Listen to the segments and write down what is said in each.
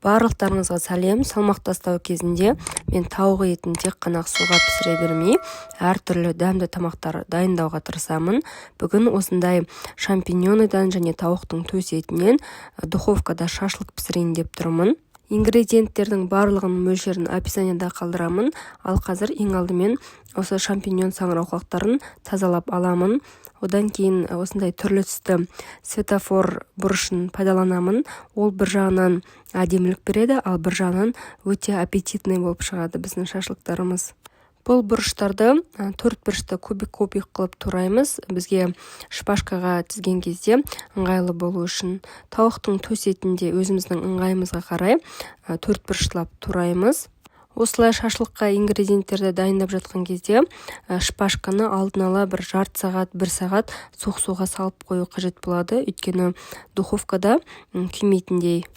Барлықтарыңызға сәлем. Салмақ тастау кезінде мен тауық етін тек қана суға пісіре бермей, әртүрлі дәмді тамақтар дайындауға тырысамын. Бүгін осындай шампиньоныдан және тауықтың төс етінен духовкада шашлык пісірейін деп тұрмын. Ингредиенттердің барлығының мөлшерін описанияда қалдырамын. Ал қазір ең алдымен осы шампиньон саңырауқұлақтарын тазалап аламын. Одан кейін осындай түрлі түсті светофор бұрышын пайдаланамын. Ол бір жағынан әдемілік береді, ал бір жағынан өте аппетитный болып шығады біздің шашлыктарымыз. Бұл бұрыштарды 4 бұрышты кубик қылып тураймыз. Бізге шпажкаға тізген кезде ыңғайлы болу үшін. Тауықтың төс етінде өзіміздің ыңғайымызға қарай 4 бұрыштылап тураймыз. Осылай шашлыққа ингредиенттерді дайындап жатқан кезде шпажканы алдын ала бір жарты сағат, 1 сағат суық суға салып қою қажет болады, өйткені духовкада күймейтіндей.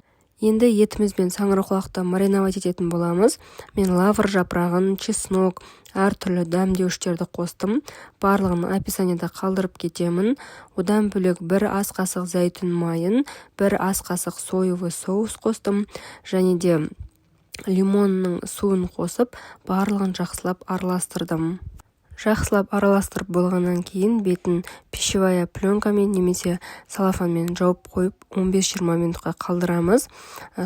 Енді етіміз бен саңырауқұлақты мариновать ететін боламыз. Мен лавр жапырағын, чеснок, әртүрлі дәмдеуіштерді қостым. Барлығын описанияда қалдырып кетемін. Одан бөлек 1 ас қасық зәйтүн майын, 1 ас қасық соевый соус қостым, және де лимонның суын қосып, барлығын жақсылап араластырдым. Жақсылап араластырып болғаннан кейін бетін пищевая пленкамен немесе салафанмен жауып қойып 15-20 минутқа қалдырамыз.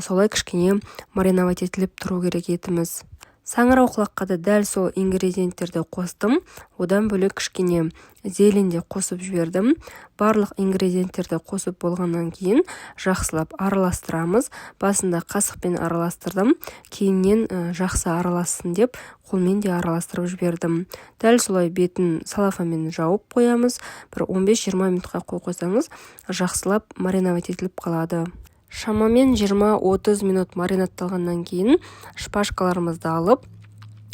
Солай кішкене мариновать етіліп тұру керек етіміз. Саңырауқұлаққа да дәл сол ингредиенттерді қостым. Одан бөлек кішкене зелень де қосып жібердім. Барлық ингредиенттерді қосып болғаннан кейін жақсылап араластырамыз. Басында қасықпен араластырдым, кейіннен жақсы аралассын деп қолмен де араластырып жібердім. Дәл солай бетін салафанмен жауып қоямыз. Бір 15-20 минутқа қойсаңыз, жақсылап мариновать етіліп қалады. Шамамен 20-30 минут маринатталғаннан кейін шпажкаларымызды алып,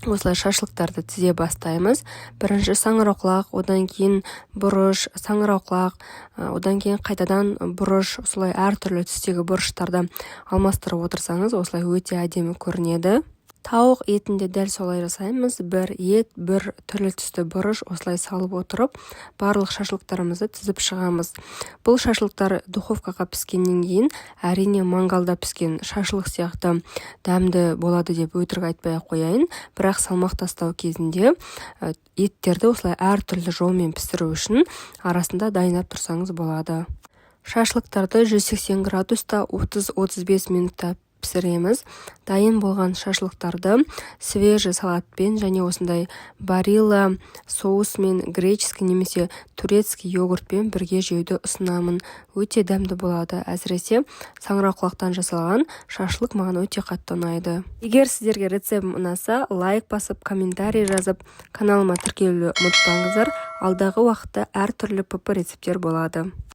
осылай шашлыктарды тізе бастаймыз. Бірінші саңырауқұлақ, одан кейін бұрыш, саңырауқұлақ, одан кейін қайтадан бұрыш, осылай әртүрлі түстегі бұрыштарды алмастырып отырсаңыз, осылай өте әдемі көрінеді. Тауық етінде дәл солай жасаймыз. 1 ет, 1 түрлі түсті бұрыш осылай салып отырып, барлық шашлыктарымызды тізіп шығамыз. Бұл шашлыктар духовкаға піскеннен кейін әрине мангалда піскен шашлык сияқты дәмді болады деп өтірік айтпай қояйын. Бірақ салмақ тастау кезінде еттерді осылай әртүрлі жолмен пісіру үшін арасында дайындап тұрсаңыз болады. Шашлыктарды 180 градуста 30-35 минутта пісіреміз. Дайын болған шашлыктарды свежий салатпен және осындай барилла соусмен, греческий немесе турецкий йогуртпен бірге жеуді ұсынамын. Өте дәмді болады. Әсіресе саңырауқұлақтан жасалған шашлык маған өте қатты ұнайды. Егер сіздерге рецептім ұнаса, лайк басып, комментарий жазып, каналыма тіркелуді ұмытпаңыздар. Алдағы уақытта әртүрлі ПП рецепттер болады.